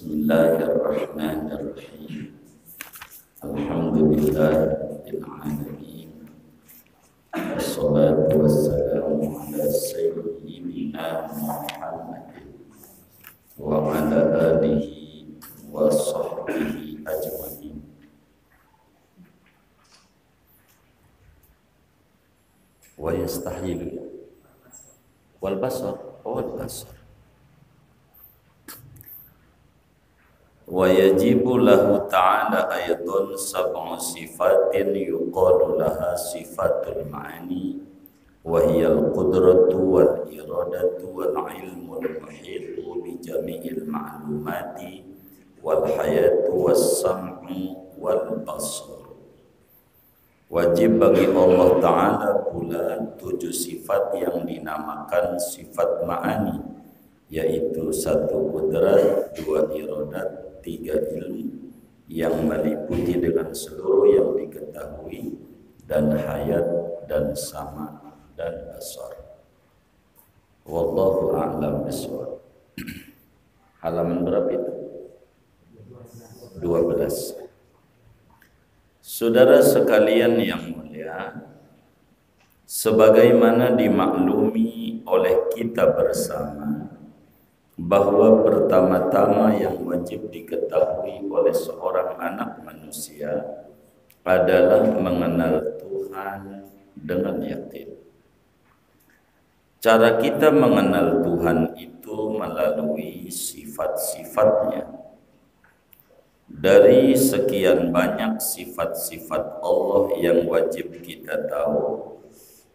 Bismillahirrahmanirrahim. Alhamdulillahirabbil alamin. Wassalatu wassalamu ala sayyidina Muhammadin wa ala alihi wa sahbihi ajma'in. Wa yastahilu wal basar wal basar. Wa yajibu lahu ta'ala aydan sab'u sifatin yuqalu laha sifatul ma'ani wa hiya al-qudratu wal iradatu wal ilmul muhitu bi jami'il ma'lumati wal hayatu was sam'u wal basar. Wajib bagi Allah Ta'ala pula 7 sifat yang dinamakan sifat ma'ani, yaitu 1 kudrat, 2 iradat, 3 ilmu yang meliputi dengan seluruh yang diketahui, dan hayat dan sama dan basar. Wallahu a'lam bishawab. Halaman berapa itu? 12. Saudara sekalian yang mulia, sebagaimana dimaklumi oleh kita bersama bahwa pertama-tama yang wajib diketahui oleh seorang anak manusia adalah mengenal Tuhan dengan yakin. Cara kita mengenal Tuhan itu melalui sifat-sifatnya. Dari sekian banyak sifat-sifat Allah yang wajib kita tahu,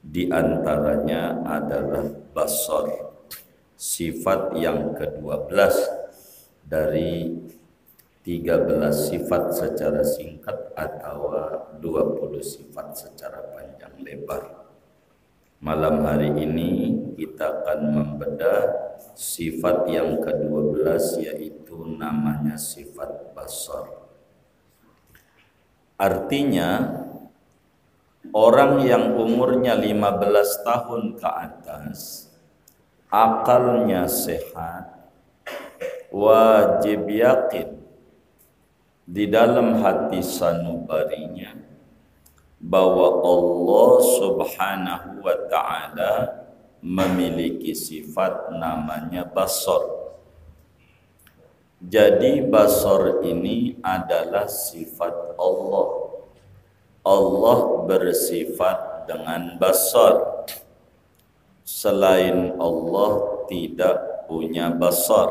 di antaranya adalah basar, sifat yang ke-12 dari 13 sifat secara singkat atau 20 sifat secara panjang lebar. Malam hari ini kita akan membedah sifat yang ke-12, yaitu namanya sifat basar. Artinya orang yang umurnya 15 tahun ke atas, akalnya sehat, wajib yakin di dalam hati sanubarinya bahwa Allah Subhanahu wa ta'ala memiliki sifat namanya basar. Jadi basar ini adalah sifat Allah. Allah bersifat dengan basar. Selain Allah tidak punya basar.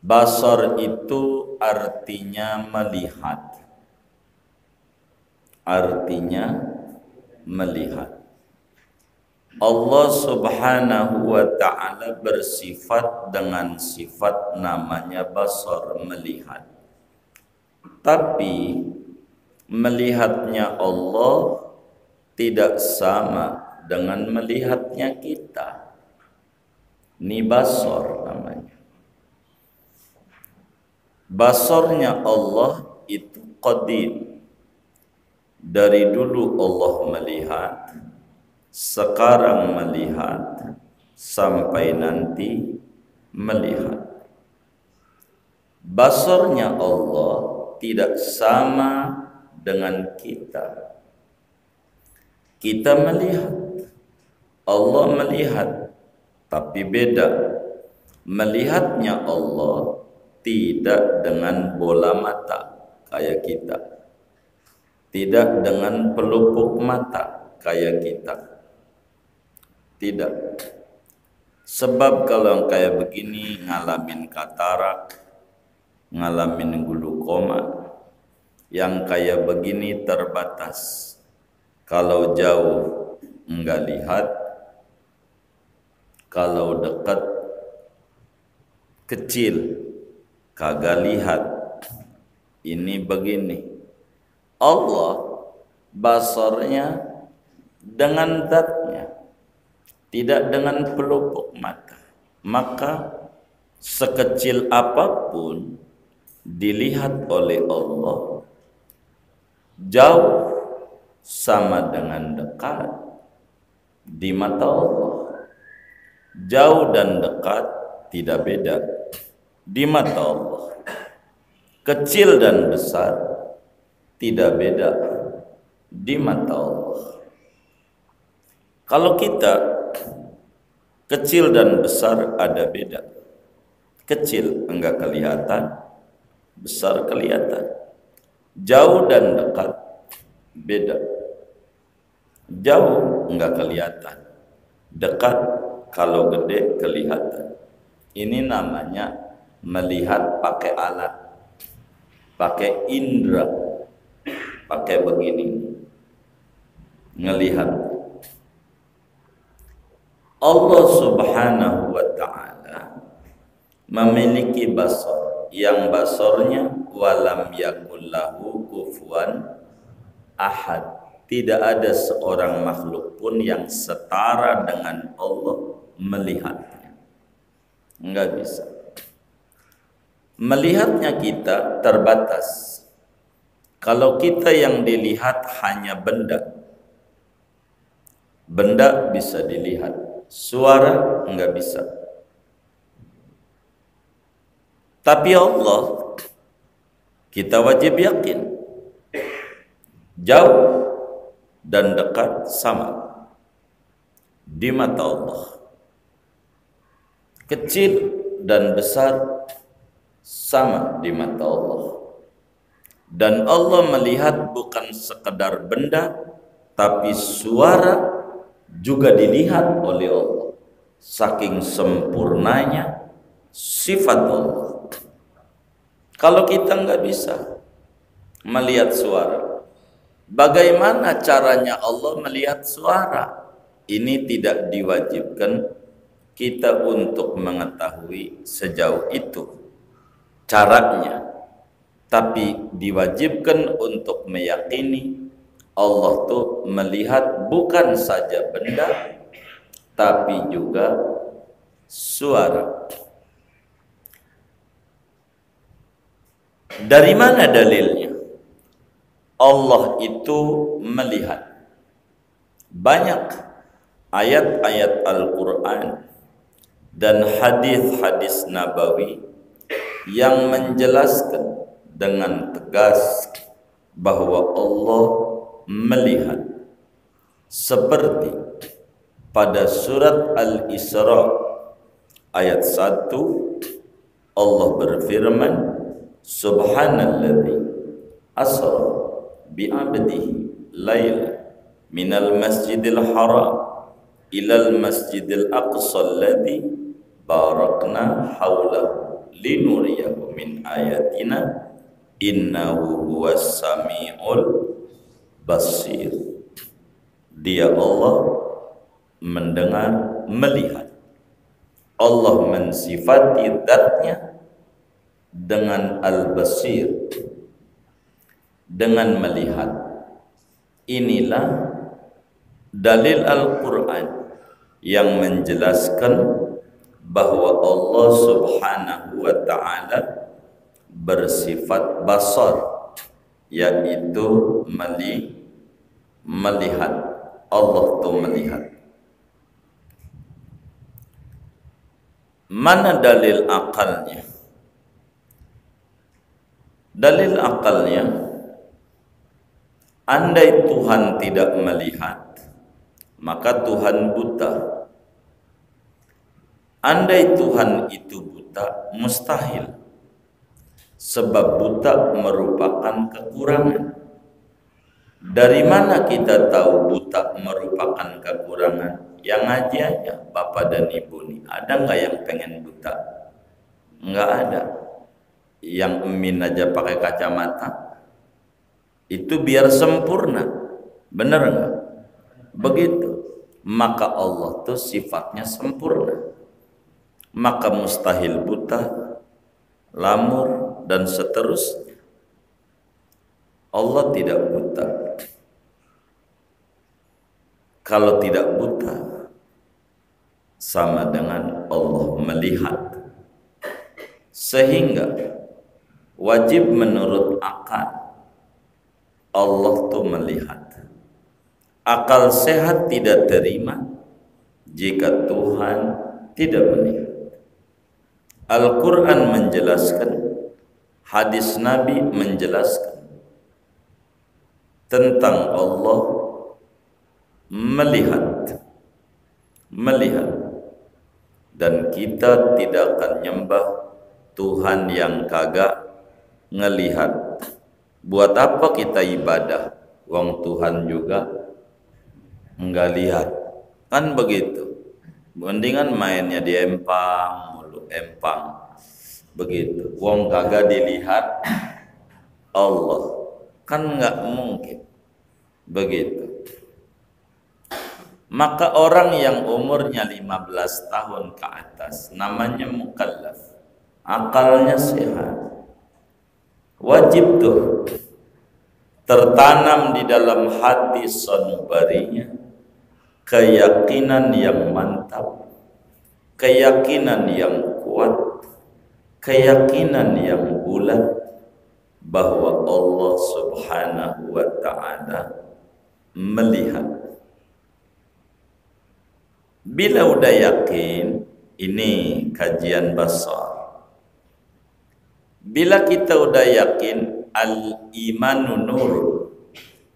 Basar itu artinya melihat. Artinya melihat. Allah Subhanahu wa ta'ala bersifat dengan sifat namanya basar, melihat. Tapi melihatnya Allah tidak sama dengan melihatnya kita. Ini basar namanya. Basarnya Allah itu qadim. Dari dulu Allah melihat, sekarang melihat, sampai nanti melihat. Basarnya Allah tidak sama dengan kita. Kita melihat, Allah melihat, tapi beda. Melihatnya Allah tidak dengan bola mata kayak kita, tidak dengan pelupuk mata kayak kita. Tidak. Sebab kalau yang kayak begini ngalamin katarak, ngalamin glukoma, yang kayak begini terbatas. Kalau jauh enggak lihat, kalau dekat kecil kagak lihat. Ini begini. Allah basarnya dengan zatnya, tidak dengan pelupuk mata. Maka sekecil apapun dilihat oleh Allah, jauh sama dengan dekat di mata Allah. Jauh dan dekat tidak beda. di mata Allah. Kecil dan besar tidak beda di mata Allah. Kalau kita kecil dan besar ada beda. Kecil enggak kelihatan, besar kelihatan. Jauh dan dekat beda. Jauh enggak kelihatan, dekat kalau gede kelihatan. Ini namanya melihat pakai alat, pakai indera, pakai begini, ngelihat. Allah Subhanahu wa ta'ala memiliki basar, yang basarnya walam yakul lahu kufuwan ahad. Tidak ada seorang makhluk pun yang setara dengan Allah melihatnya. Enggak bisa. Melihatnya kita terbatas. Kalau kita yang dilihat hanya benda, benda bisa dilihat, suara enggak bisa. Tapi Allah kita wajib yakin, jauh dan dekat sama di mata Allah. Kecil dan besar sama di mata Allah. Dan Allah melihat bukan sekedar benda, tapi suara juga dilihat oleh Allah. Saking sempurnanya sifat Allah. Kalau kita nggak bisa melihat suara, bagaimana caranya Allah melihat suara? Ini tidak diwajibkan kita untuk mengetahui sejauh itu caranya, tapi diwajibkan untuk meyakini Allah tuh melihat bukan saja benda, tapi juga suara. Dari mana dalilnya? Allah itu melihat. Banyak ayat-ayat Al-Quran dan hadis-hadis Nabawi yang menjelaskan dengan tegas bahwa Allah melihat. Seperti pada surat Al-Isra ayat 1 Allah berfirman, Subhanalladzi asra bi'abdihi laila minal masjidil haram ilal masjidil aqsa alladzi barakna haulahu linuriyahu min ayatina innahu huwas samiul basir. Dia Allah mendengar, melihat. Allah mensifati dzatnya dengan al-basir, dengan melihat. Inilah dalil Al-Quran yang menjelaskan bahwa Allah Subhanahu wa ta'ala bersifat basar, yaitu melihat. Allah itu melihat. Mana dalil akalnya? Dalil akalnya, andai Tuhan tidak melihat, maka Tuhan buta. Andai Tuhan itu buta, mustahil. Sebab buta merupakan kekurangan. Dari mana kita tahu buta merupakan kekurangan? Yang ngaji aja, Bapak dan Ibu nih. Ada nggak yang pengen buta? Nggak ada. Yang emin aja pakai kacamata. Itu biar sempurna. Bener nggak? Begitu. Maka Allah tuh sifatnya sempurna. Maka mustahil buta, lamur, dan seterusnya. Allah tidak buta. Kalau tidak buta, sama dengan Allah melihat. Sehingga wajib menurut akal, Allah tuh melihat. Akal sehat tidak terima jika Tuhan tidak melihat. Al-Quran menjelaskan, hadis Nabi menjelaskan tentang Allah melihat, dan kita tidak akan nyembah Tuhan yang kagak ngelihat. Buat apa kita ibadah wong Tuhan juga enggak lihat, kan begitu. Mendingan mainnya di empang mulu, empang begitu, wong kagak dilihat Allah, kan enggak mungkin begitu. Maka orang yang umurnya 15 tahun ke atas namanya mukallaf, akalnya sehat, wajib tuh tertanam di dalam hati sanubarinya keyakinan yang mantap, keyakinan yang kuat, keyakinan yang bulat bahwa Allah Subhanahu wa ta'ala melihat. Bila udah yakin, ini kajian besar. Bila kita udah yakin, al-imanu nur,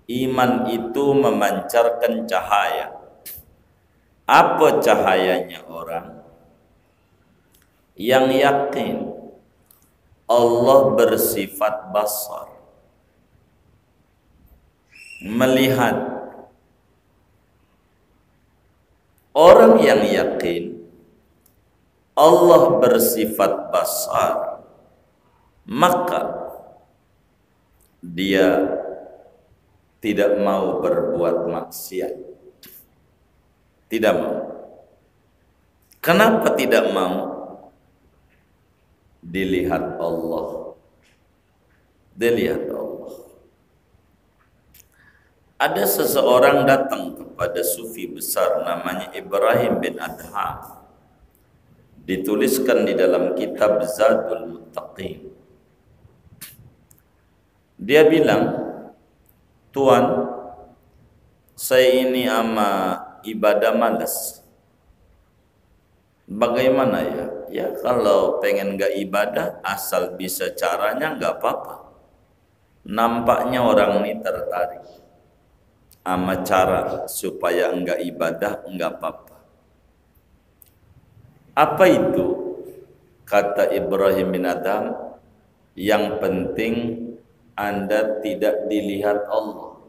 iman itu memancarkan cahaya. Apa cahayanya orang yang yakin Allah bersifat basar, melihat. Orang yang yakin Allah bersifat basar, maka dia tidak mau berbuat maksiat. Tidak mau. Kenapa tidak mau? Dilihat Allah. Dilihat Allah. Ada seseorang datang kepada sufi besar namanya Ibrahim bin Adham. Dituliskan di dalam kitab Zadul Muttaqin. Dia bilang, Tuan, saya ini ama ibadah malas. Bagaimana ya? Ya kalau pengen gak ibadah, asal bisa caranya gak apa-apa. Nampaknya orang ini tertarik sama cara supaya enggak ibadah, enggak apa-apa. Apa itu? Kata Ibrahim bin Adham, yang penting Anda tidak dilihat Allah.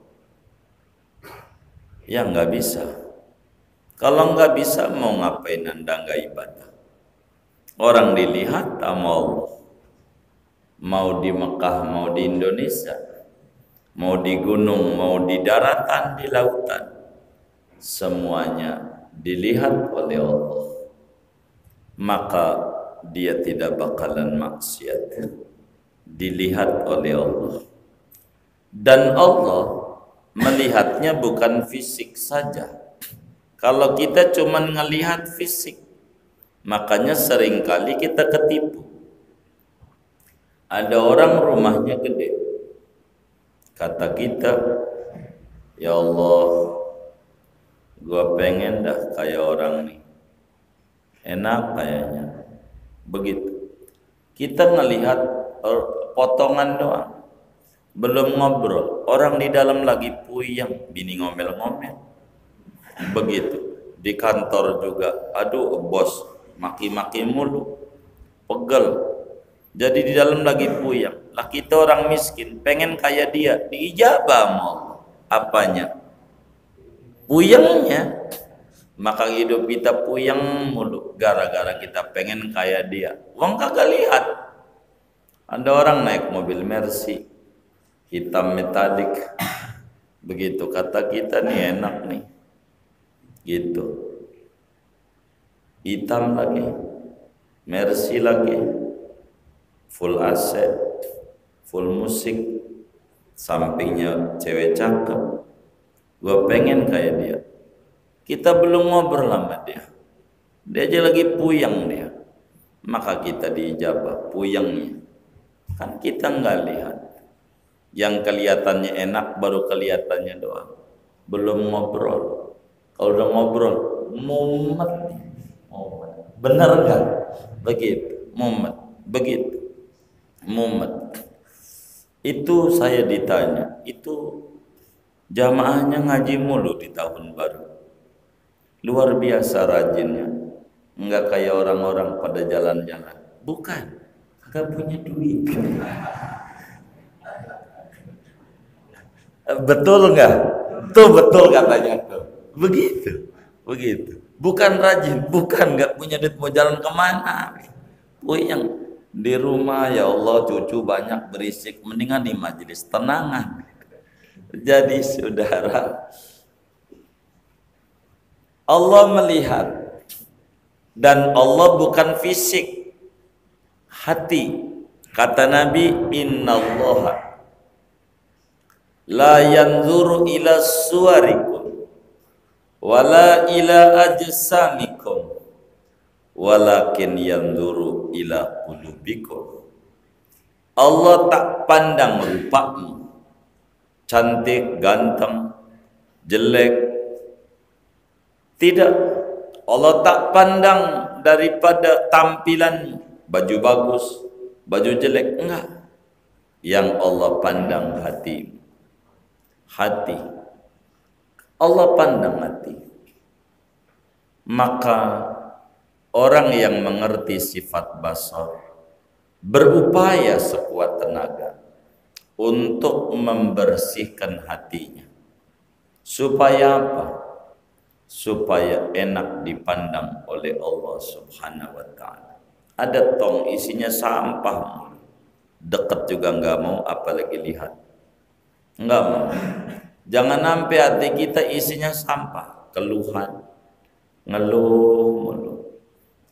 Ya enggak bisa. Kalau enggak bisa, mau ngapain Anda enggak ibadah? Orang dilihat sama Allah. Mau di Mekah, mau di Indonesia, mau di gunung, mau di daratan, di lautan, semuanya dilihat oleh Allah. Maka dia tidak bakalan maksiat. Dilihat oleh Allah. Dan Allah melihatnya bukan fisik saja. Kalau kita cuma ngelihat fisik, makanya seringkali kita ketipu. Ada orang rumahnya gede, kata kita, ya Allah, gua pengen dah kayak orang nih, enak kayaknya. Begitu. Kita ngelihat potongan doang, belum ngobrol. Orang di dalam lagi puyeng, bini ngomel-ngomel. Begitu. Di kantor juga, aduh bos maki-maki mulu, pegel. Jadi di dalam lagi puyeng. Lah kita orang miskin, pengen kayak dia, diijabah mau. Apanya? Puyengnya. Maka hidup kita puyeng mulu gara-gara kita pengen kayak dia. Wong kagak lihat. Ada orang naik mobil Mercy hitam metalik. Begitu kata kita nih enak nih. Gitu. Hitam lagi. Mercy lagi. Full AC, full musik, sampingnya cewek cakep. Gua pengen kayak dia. Kita belum ngobrol sama dia, dia aja lagi puyeng dia. Maka kita diijabah puyengnya. Kan kita nggak lihat. Yang kelihatannya enak baru kelihatannya doang. Belum ngobrol. Kalau udah ngobrol, mumet. Bener nggak? Begitu. mumet. Begitu. Mumet. Itu saya ditanya, itu jamaahnya ngaji mulu di tahun baru. Luar biasa rajinnya. Enggak kayak orang-orang pada jalan-jalan. Bukan. Enggak punya duit. Betul enggak? Tuh betul katanya tuh. Begitu. Begitu. Bukan rajin, bukan enggak punya duit mau jalan kemana. Yang di rumah, ya Allah, cucu banyak berisik, mendingan di majelis tenangan. Jadi saudara, Allah melihat, dan Allah bukan fisik, hati. Kata Nabi, innallaha la yanzuru ila suwarikum wala ila ajsamikum walakin yanzuru ila qulubikum. Allah tak pandang rupamu, cantik, ganteng, jelek. Tidak. Allah tak pandang daripada tampilan, baju bagus, baju jelek. Enggak. Yang Allah pandang hati. Hati. Allah pandang hati. Maka orang yang mengerti sifat basar berupaya sekuat tenaga untuk membersihkan hatinya. Supaya apa? Supaya enak dipandang oleh Allah Subhanahu wa ta'ala. Ada tong isinya sampah, deket juga enggak mau, apalagi lihat. Enggak mau. Jangan sampai hati kita isinya sampah, keluhan, ngeluh mulu.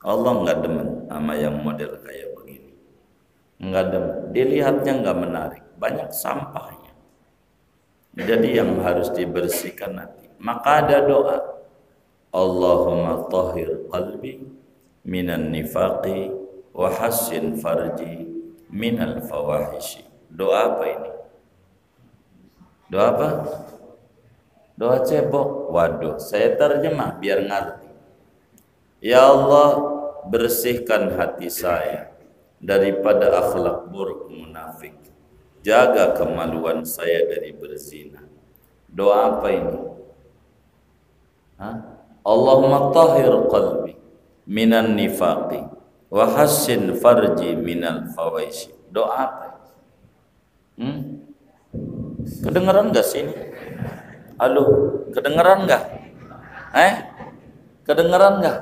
Allah enggak demen sama yang model kayak begini. Enggak demen. Dilihatnya enggak menarik, banyak sampahnya. Jadi yang harus dibersihkan hati. Maka ada doa, Allahumma tahhir qalbi minan nifaqi wa hassin farji minal fawahishi. Doa apa ini? Doa apa? Doa cebok. Waduh, saya terjemah biar ngerti. Ya Allah, bersihkan hati saya daripada akhlak buruk munafik. Jaga kemaluan saya dari berzina. Doa apa ini? Allahumma tahhir qalbi minan nifaqi wa hassin farji minal fawaishi. Doa apa? Kedengeran enggak sini? Halo, kedengeran enggak? Kedengeran enggak?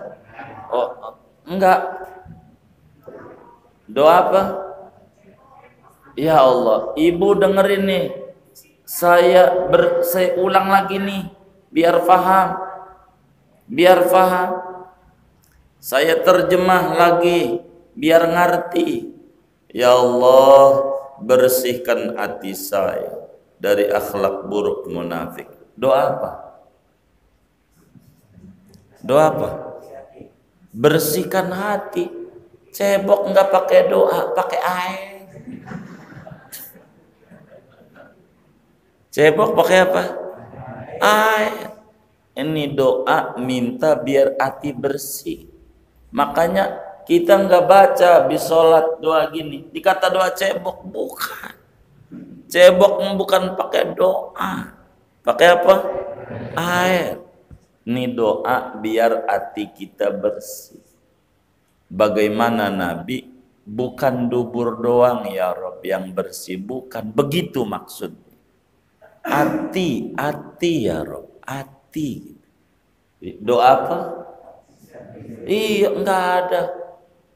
Oh, enggak. Doa apa? Ya Allah, ibu dengerin nih. Saya ulang lagi nih biar paham. Biar paham. Saya terjemah lagi biar ngerti. Ya Allah, bersihkan hati saya dari akhlak buruk munafik. Doa apa? Doa apa? Bersihkan hati. Cebok enggak pakai doa, pakai air. Cebok pakai apa? Air. Ini doa minta biar hati bersih. Makanya kita enggak baca habis sholat doa gini. Dikata doa cebok, bukan. Cebok bukan pakai doa. Pakai apa? Air. Ini doa biar hati kita bersih. Bagaimana Nabi? Bukan dubur doang ya Rob yang bersih. Bukan. Begitu maksudnya. Hati ya Rob. Hati. Doa apa? Iya, enggak ada.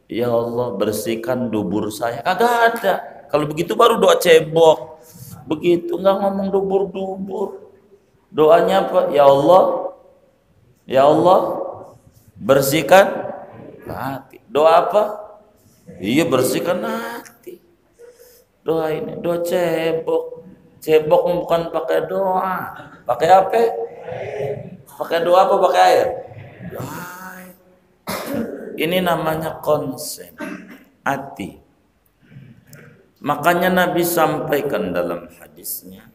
Ya Allah, bersihkan dubur saya. Kagak ada. Kalau begitu baru doa cebok. Begitu, enggak ngomong dubur-dubur. Doanya apa? Ya Allah, bersihkan hati. Doa apa? Iya, bersihkan hati. Doa ini, doa cebok. Cebok bukan pakai doa. Pakai apa? Pakai doa apa pakai air? Air. Ini namanya konsen hati. Makanya Nabi sampaikan dalam hadisnya,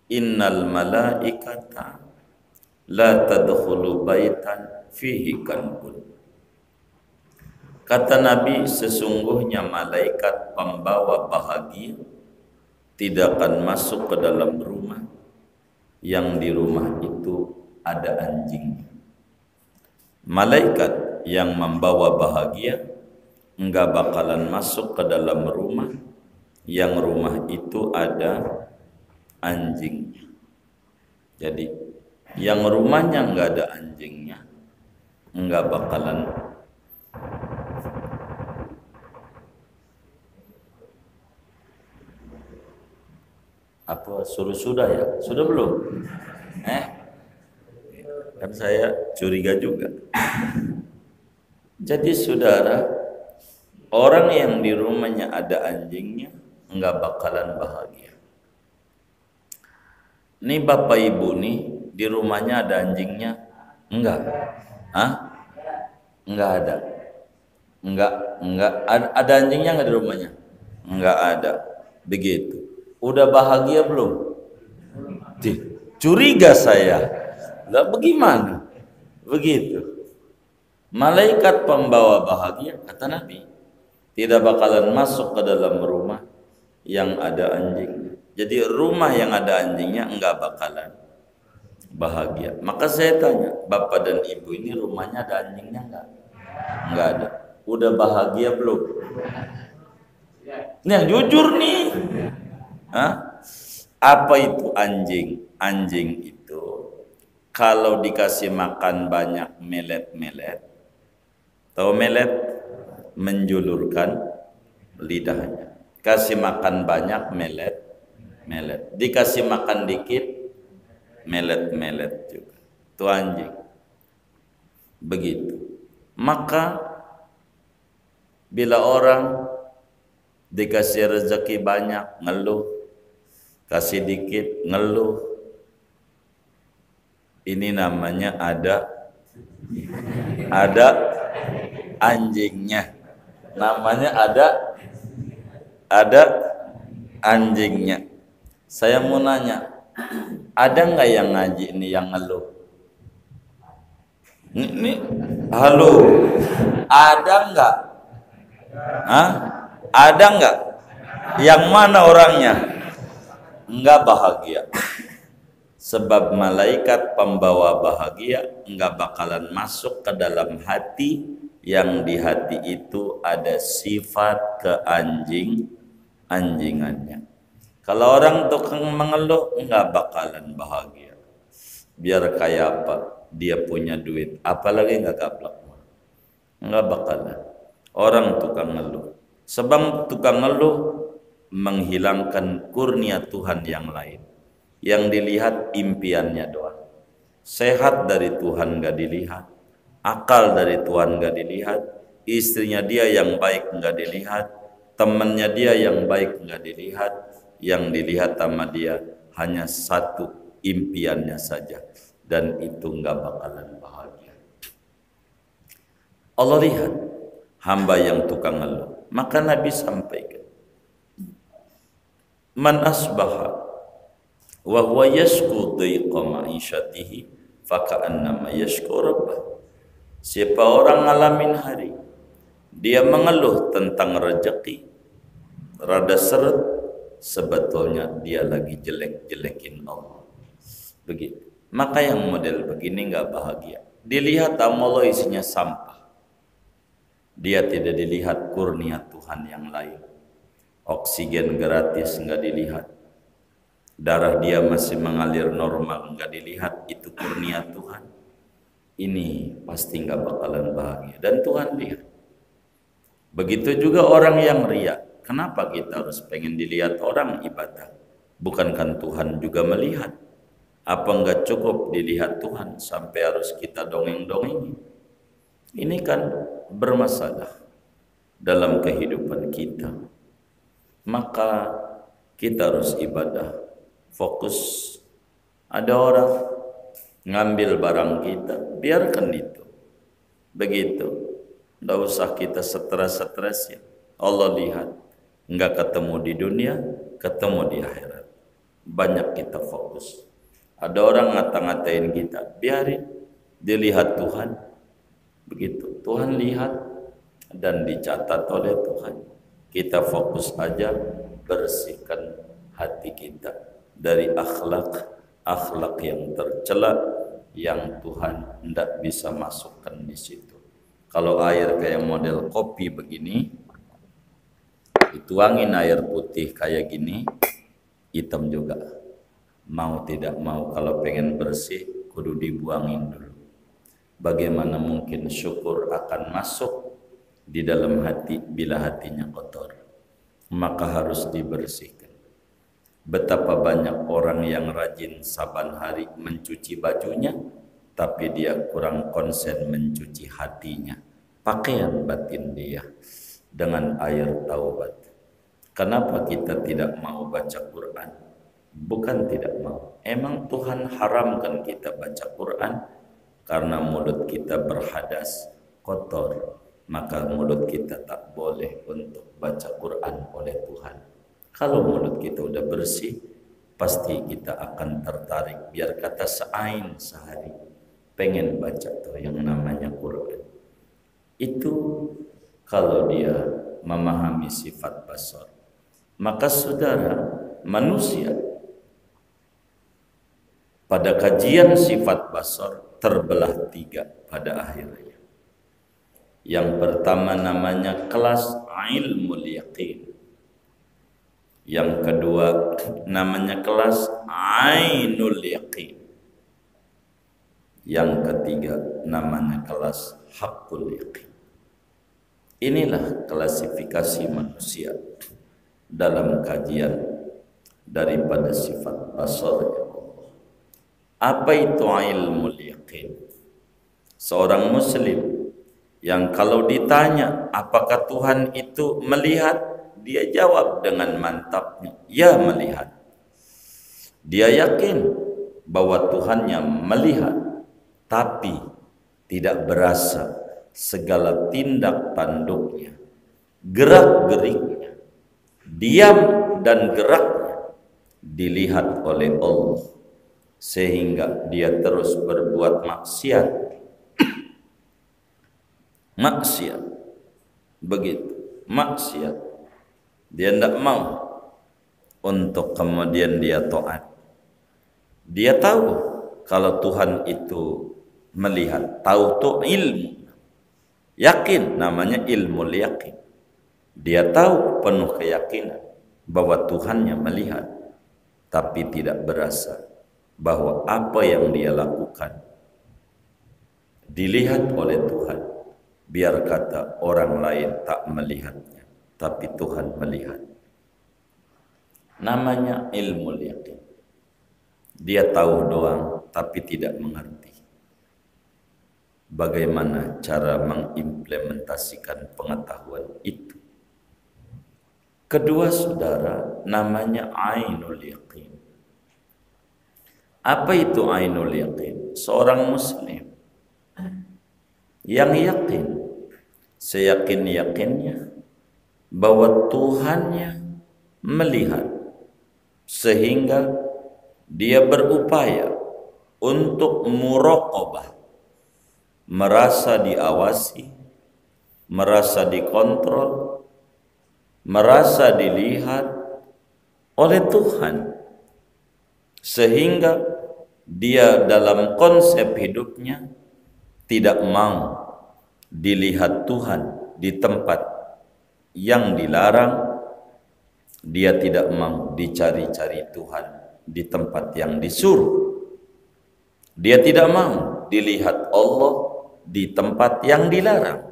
innal malaikata la tadkhulu baitan fihi kanbun Kata Nabi, sesungguhnya malaikat pembawa bahagia tidak akan masuk ke dalam rumah yang di rumah itu ada anjingnya. Malaikat yang membawa bahagia enggak bakalan masuk ke dalam rumah yang rumah itu ada anjingnya. Jadi yang rumahnya enggak ada anjingnya enggak bakalan apa sudah ya? Sudah belum? Kan saya curiga juga. Jadi saudara, orang yang di rumahnya ada anjingnya enggak bakalan bahagia. Nih bapak ibu nih di rumahnya ada anjingnya? Enggak. Enggak ada. Enggak ada anjingnya enggak di rumahnya? Enggak ada. Begitu. Udah bahagia belum? Curiga saya. Lah bagaimana? Begitu. Malaikat pembawa bahagia, kata Nabi, tidak bakalan masuk ke dalam rumah yang ada anjingnya. Jadi rumah yang ada anjingnya enggak bakalan bahagia. Maka saya tanya, bapak dan ibu ini rumahnya ada anjingnya enggak? Enggak ada. Udah bahagia belum? Ini yang jujur nih. Apa itu anjing? Anjing itu kalau dikasih makan banyak melet-melet. Tahu melet? Menjulurkan lidahnya. Kasih makan banyak melet. Dikasih makan dikit melet juga. Itu anjing. Begitu. Maka bila orang dikasih rezeki banyak ngeluh, kasih dikit ngeluh, ini namanya ada anjingnya. Namanya ada anjingnya. Saya mau nanya, ada nggak yang ngaji ini yang ngeluh? Ini halo, ada nggak? Ada nggak? Yang mana orangnya? Enggak bahagia. Sebab malaikat pembawa bahagia enggak bakalan masuk ke dalam hati yang di hati itu ada sifat anjingannya. Kalau orang tukang mengeluh enggak bakalan bahagia. Biar kaya apa, dia punya duit, apalagi enggak gaplak. Enggak bakalan. Orang tukang ngeluh. Sebab tukang ngeluh menghilangkan kurnia Tuhan yang lain. Yang dilihat impiannya doang. Sehat dari Tuhan gak dilihat, akal dari Tuhan gak dilihat, istrinya dia yang baik gak dilihat, temannya dia yang baik gak dilihat. Yang dilihat sama dia hanya satu, impiannya saja, dan itu gak bakalan bahagia. Allah lihat hamba yang tukang ngeluh. Maka Nabi sampaikan, man asbaha wa huwa yashku dhiqa ma'isyatihi faka'annama yashku rabbah. Siapa orang ngalamin hari dia mengeluh tentang rezeki rada seret, sebetulnya dia lagi jelek-jelekin Allah. Begitu. Maka yang model begini enggak bahagia. Dilihat Allah isinya sampah. Dia tidak dilihat kurnia Tuhan yang lain. Oksigen gratis enggak dilihat. Darah dia masih mengalir normal enggak dilihat, itu kurnia Tuhan. Ini pasti enggak bakalan bahagia, dan Tuhan lihat. Begitu juga orang yang riya. Kenapa kita harus pengen dilihat orang ibadah? Bukankah Tuhan juga melihat? Apa enggak cukup dilihat Tuhan sampai harus kita dongeng-dongengi? Ini kan bermasalah dalam kehidupan kita. Maka kita harus ibadah, fokus. Ada orang ngambil barang kita, biarkan itu. Begitu. Tidak usah kita stres ya. Allah lihat. Enggak ketemu di dunia, ketemu di akhirat. Banyak kita fokus. Ada orang ngata-ngatain kita, biarin. Dilihat Tuhan. Begitu. Tuhan lihat, dan dicatat oleh Tuhan. Kita fokus aja bersihkan hati kita dari akhlak yang tercela yang Tuhan tidak bisa masukkan di situ. Kalau air kayak model kopi begini, dituangin air putih kayak gini, hitam juga. Mau tidak mau kalau pengen bersih, kudu dibuangin dulu. Bagaimana mungkin syukur akan masuk di dalam hati bila hatinya kotor? Maka harus dibersihkan. Betapa banyak orang yang rajin saban hari mencuci bajunya, tapi dia kurang konsen mencuci hatinya, pakaian batin dia dengan air taubat. Kenapa kita tidak mau baca Quran? Bukan tidak mau, emang Tuhan haramkan kita baca Quran karena mulut kita berhadas, kotor, maka mulut kita tak boleh untuk baca Quran oleh Tuhan. Kalau mulut kita udah bersih, pasti kita akan tertarik, biar kata seain sehari, pengen baca tuh yang namanya Quran. Itu kalau dia memahami sifat basar. Maka saudara, manusia pada kajian sifat basar terbelah 3 pada akhirnya. Yang pertama namanya kelas ilmul yaqin. Yang kedua namanya kelas ainul yaqin. Yang ketiga namanya kelas haqqul yaqin. Inilah klasifikasi manusia dalam kajian daripada sifat basar Allah. Apa itu ilmul yaqin? Seorang muslim yang kalau ditanya apakah Tuhan itu melihat, dia jawab dengan mantapnya, ya melihat. Dia yakin bahwa Tuhannya melihat, tapi tidak berasa segala tindak tanduknya, gerak-geriknya, diam dan geraknya dilihat oleh Allah, sehingga dia terus berbuat maksiat. Maksiat, begitu, maksiat. Dia tidak mau untuk kemudian dia taat. Dia tahu kalau Tuhan itu melihat, tahu tuh ilmu, yakin, namanya ilmu yakin. Dia tahu penuh keyakinan bahwa Tuhannya melihat, tapi tidak berasa bahwa apa yang dia lakukan dilihat oleh Tuhan. Biar kata orang lain tak melihatnya, tapi Tuhan melihat. Namanya ilmu yakin. Dia tahu doang, tapi tidak mengerti bagaimana cara mengimplementasikan pengetahuan itu. Kedua saudara, namanya ainul yaqin. Apa itu ainul yaqin? Seorang muslim yang yakin, seyakin-yakinnya bahwa Tuhannya melihat, sehingga dia berupaya untuk muraqabah, merasa diawasi, merasa dikontrol, merasa dilihat oleh Tuhan, sehingga dia dalam konsep hidupnya tidak mau dilihat Tuhan di tempat yang dilarang. Dia tidak mau dicari-cari Tuhan di tempat yang disuruh. Dia tidak mau dilihat Allah di tempat yang dilarang.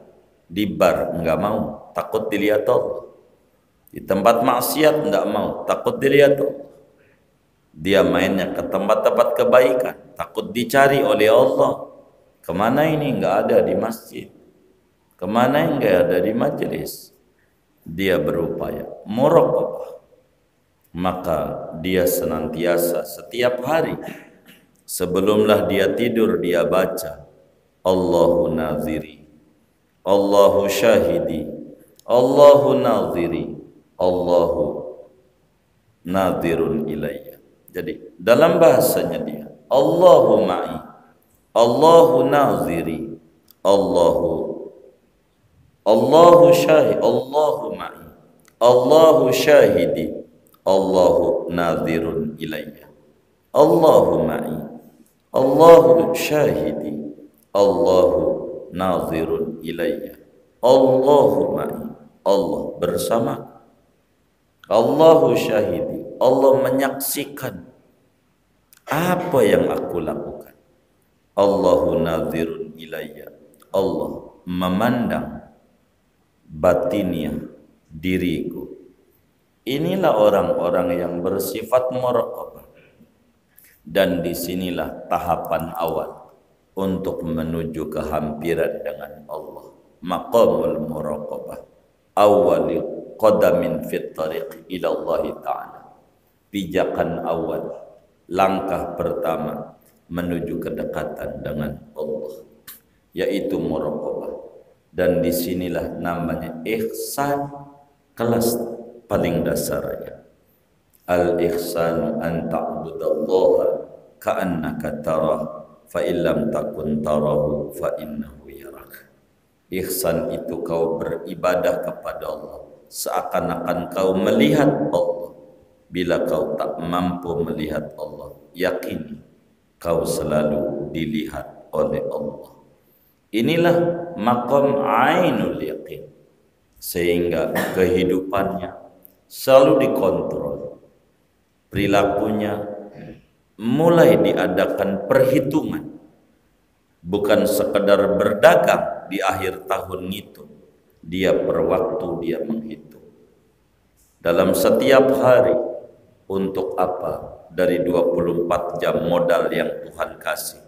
Di bar enggak mau, takut dilihat Allah. Di tempat maksiat enggak mau, takut dilihat Allah. Dia mainnya ke tempat-tempat kebaikan, takut dicari oleh Allah. Kemana ini? Enggak ada di masjid. Kemana enggak ada di majelis. Dia berupaya muraqabah. Maka dia senantiasa setiap hari sebelumlah dia tidur dia baca Allahu naziri, Allahu syahidi, Allahu naziri, Allahu nadirun ilayya. Jadi dalam bahasanya dia Allahu ma'i, Allahu naziri, Allahu syahid, Allahu ma'i, Allahu syahidi, Allahu nadhirun ilayya. Allahu ma'i, Allahu syahidi, Allahu nadhirun ilayya. Allahu ma'i, Allah bersama. Allahu syahidi, Allah menyaksikan apa yang aku lakukan. Allahu nadhirun ilayya, Allah memandang batinnya diriku. Inilah orang-orang yang bersifat muraqabah. Dan disinilah tahapan awal untuk menuju kehampiran dengan Allah. Maqamul muraqabah, awwali qadamin fit tariq ila Allah Ta'ala. Pijakan awal, langkah pertama menuju kedekatan dengan Allah, yaitu muraqabah. Dan disinilah namanya ihsan, kelas paling dasarnya. Al-ihsanu an ta'budallaha ka'annaka tarah, fa illam takun tarahu fa innahu yarak. Ihsan itu kau beribadah kepada Allah seakan-akan kau melihat Allah. Bila kau tak mampu melihat Allah, yakini kau selalu dilihat oleh Allah. Inilah maqam ainul yaqin, sehingga kehidupannya selalu dikontrol. Perilakunya mulai diadakan perhitungan, bukan sekedar berdagang di akhir tahun itu. Dia per waktu dia menghitung. Dalam setiap hari, untuk apa dari 24 jam modal yang Tuhan kasih,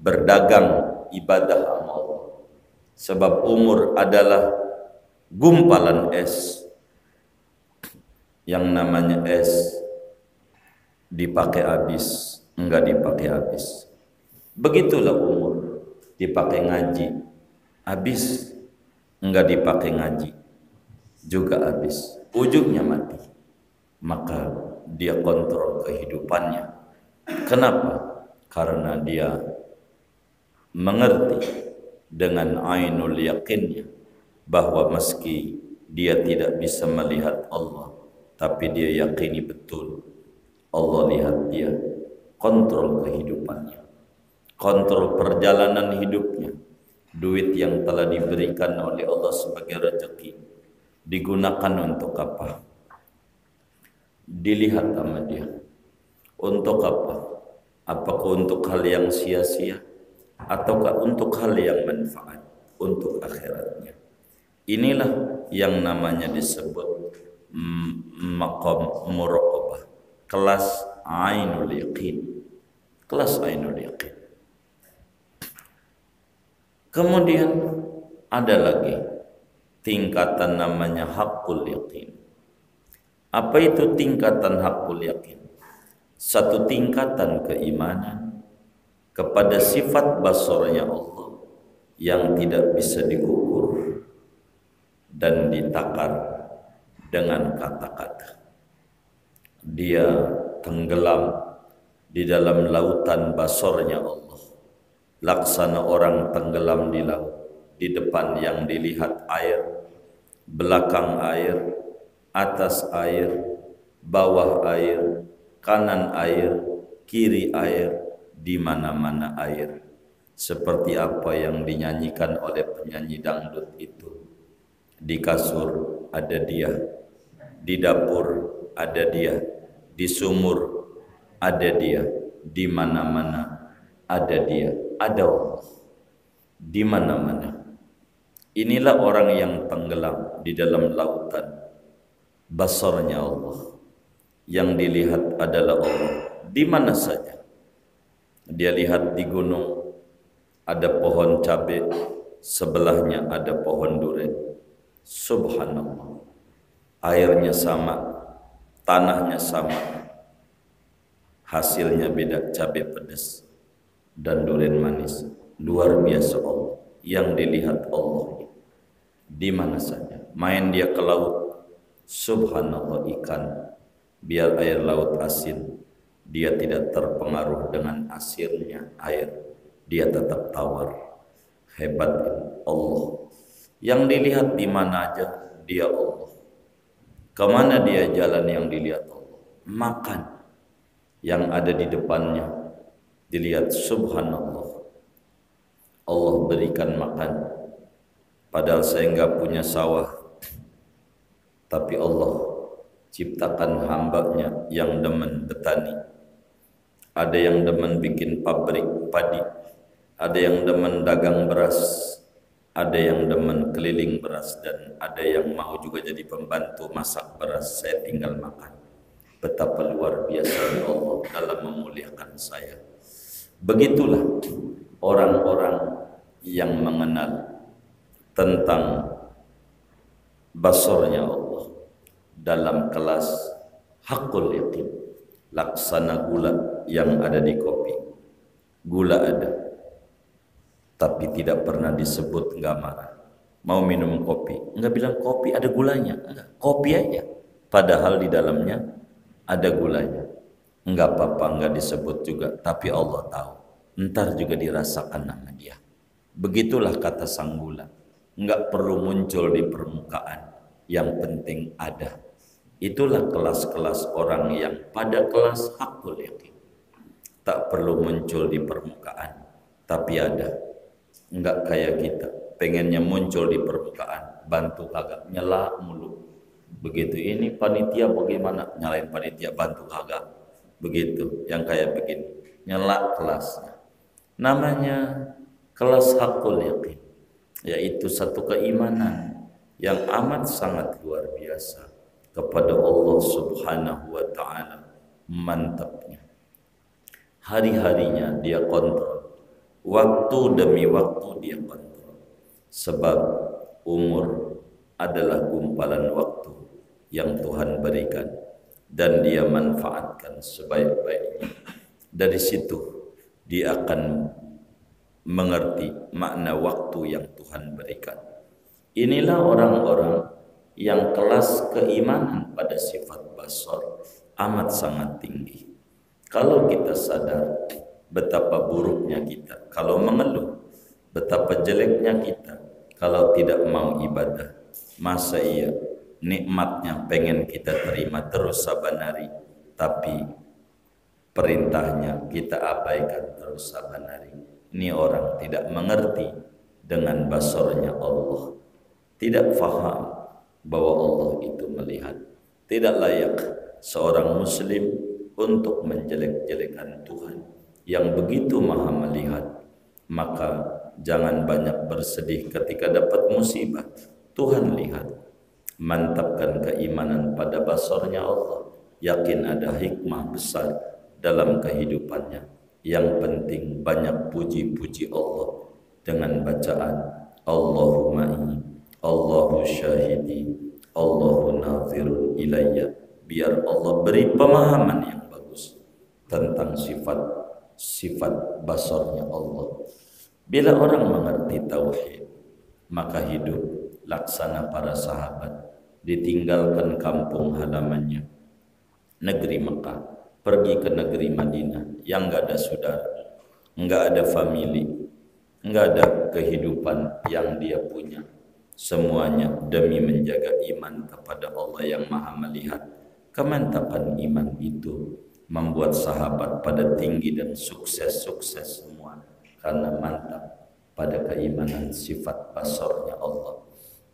berdagang ibadah sama Allah. Sebab umur adalah gumpalan es. Yang namanya es dipakai habis, enggak dipakai habis. Begitulah umur, dipakai ngaji habis, enggak dipakai ngaji juga habis, ujungnya mati. Maka dia kontrol kehidupannya. Kenapa? Karena dia mengerti dengan ainul yakinnya bahwa meski dia tidak bisa melihat Allah, tapi dia yakini betul Allah lihat dia. Kontrol kehidupannya, kontrol perjalanan hidupnya. Duit yang telah diberikan oleh Allah sebagai rezeki digunakan untuk apa? Dilihat sama dia. Untuk apa? Apakah untuk hal yang sia-sia ataukah untuk hal yang manfaat untuk akhiratnya? Inilah yang namanya disebut maqam muraqabah, kelas ainul yaqin. Kelas ainul yaqin. Kemudian ada lagi tingkatan namanya haqqul yaqin. Apa itu tingkatan haqqul yaqin? Satu tingkatan keimanan kepada sifat basarnya Allah yang tidak bisa diukur dan ditakar dengan kata-kata. Dia tenggelam di dalam lautan basarnya Allah, laksana orang tenggelam di laut. Di depan yang dilihat air, belakang air, atas air, bawah air, kanan air, kiri air, di mana-mana air. Seperti apa yang dinyanyikan oleh penyanyi dangdut itu. Di kasur ada dia, di dapur ada dia, di sumur ada dia, di mana-mana ada dia, ada Allah di mana-mana. Inilah orang yang tenggelam di dalam lautan basarnya Allah. Yang dilihat adalah Allah di mana saja. Dia lihat di gunung ada pohon cabai, sebelahnya ada pohon durian. Subhanallah. Airnya sama, tanahnya sama, hasilnya beda, cabai pedas dan durian manis. Luar biasa Allah. Yang dilihat Allah di mana saja. Main dia ke laut, subhanallah, ikan, biar air laut asin, dia tidak terpengaruh dengan asinnya air, dia tetap tawar. Hebat Allah. Yang dilihat di mana aja dia Allah. Kemana dia jalan yang dilihat Allah. Makan yang ada di depannya dilihat subhanallah. Allah berikan makan. Padahal saya enggak punya sawah. Tapi Allah ciptakan hambanya yang demen betani. Ada yang demen bikin pabrik padi. Ada yang demen dagang beras. Ada yang demen keliling beras. Dan ada yang mau juga jadi pembantu masak beras. Saya tinggal makan. Betapa luar biasa Allah dalam memuliakan saya. Begitulah orang-orang yang mengenal tentang basornya Allah dalam kelas hakul yakin. Laksana gula yang ada di kopi. Gula ada, tapi tidak pernah disebut, enggak marah. Mau minum kopi, enggak bilang kopi ada gulanya, enggak, kopi aja. Padahal di dalamnya ada gulanya. Enggak apa-apa, enggak disebut juga, tapi Allah tahu. Ntar juga dirasakan nama dia. Begitulah kata sang gula. Enggak perlu muncul di permukaan, yang penting ada. Itulah kelas-kelas orang yang pada kelas hakul yakin. Tak perlu muncul di permukaan, tapi ada. Enggak kayak kita, pengennya muncul di permukaan, bantu kagak, nyela mulu. Begitu ini panitia bagaimana, nyalain panitia, bantu kagak. Begitu, yang kayak begini, nyela kelasnya. Namanya kelas hakul yakin, yaitu satu keimanan yang amat sangat luar biasa kepada Allah Subhanahu wa ta'ala. Mantapnya, hari-harinya dia kontrol, waktu demi waktu dia kontrol. Sebab umur adalah gumpalan waktu yang Tuhan berikan dan dia manfaatkan sebaik-baiknya. Dari situ dia akan mengerti makna waktu yang Tuhan berikan. Inilah orang-orang yang kelas keimanan pada sifat basar amat sangat tinggi. Kalau kita sadar betapa buruknya kita kalau mengeluh, betapa jeleknya kita kalau tidak mau ibadah, masa iya nikmatnya pengen kita terima terus saban hari, tapi perintahnya kita abaikan terus saban hari. Ini orang tidak mengerti dengan basarnya Allah, tidak faham bahwa Allah itu melihat. Tidak layak seorang muslim untuk menjelek-jelekan Tuhan yang begitu maha melihat. Maka jangan banyak bersedih ketika dapat musibah. Tuhan lihat. Mantapkan keimanan pada basarnya Allah. Yakin ada hikmah besar dalam kehidupannya. Yang penting banyak puji-puji Allah dengan bacaan Allahumma inni, Allahu syahidi, Allahu nazirun ilayya. Biar Allah beri pemahaman yang bagus tentang sifat basarnya Allah. Bila orang mengerti tauhid, maka hidup laksana para sahabat, ditinggalkan kampung halamannya, negeri Mekah, pergi ke negeri Madinah yang enggak ada saudara, enggak ada family, enggak ada kehidupan yang dia punya. Semuanya demi menjaga iman kepada Allah yang maha melihat. Kemantapan iman itu membuat sahabat pada tinggi dan sukses-sukses semua karena mantap pada keimanan sifat basarnya Allah.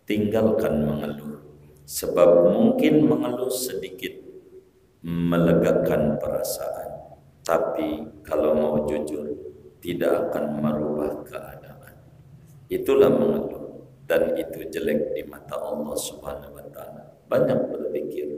Tinggalkan mengeluh, sebab mungkin mengeluh sedikit melegakan perasaan, tapi kalau mau jujur tidak akan merubah keadaan. Itulah mengeluh, dan itu jelek di mata Allah Subhanahu wa ta'ala. Banyak berpikir,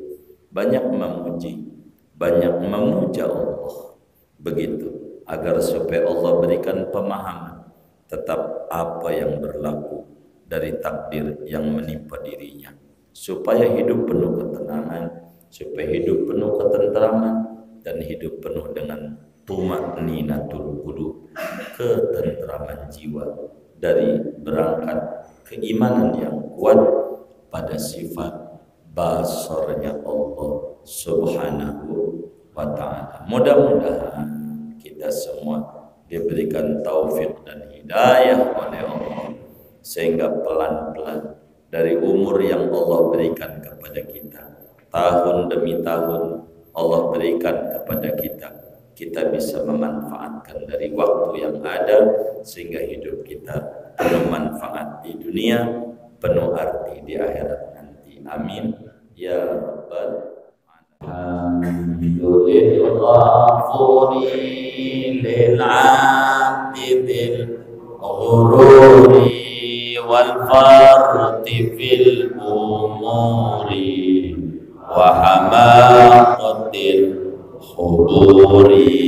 banyak memuji, banyak memuja Allah. Begitu agar supaya Allah berikan pemahaman tetap apa yang berlaku dari takdir yang menimpa dirinya, supaya hidup penuh ketenangan, supaya hidup penuh ketentraman, dan hidup penuh dengan tuma'ninatul qulub, ketentraman jiwa dari berangkat keimanan yang kuat pada sifat basarnya Allah Subhanahu wa ta'ala. Mudah-mudahan kita semua diberikan taufik dan hidayah oleh Allah sehingga pelan-pelan dari umur yang Allah berikan kepada kita, tahun demi tahun Allah berikan kepada kita, kita bisa memanfaatkan dari waktu yang ada sehingga hidup kita penuh manfaat di dunia, penuh arti di akhirat nanti. Amin ya rabbal alhamdulillahi lil abdil ghururi wal farti fil umuri wa hamaqatil khuburi.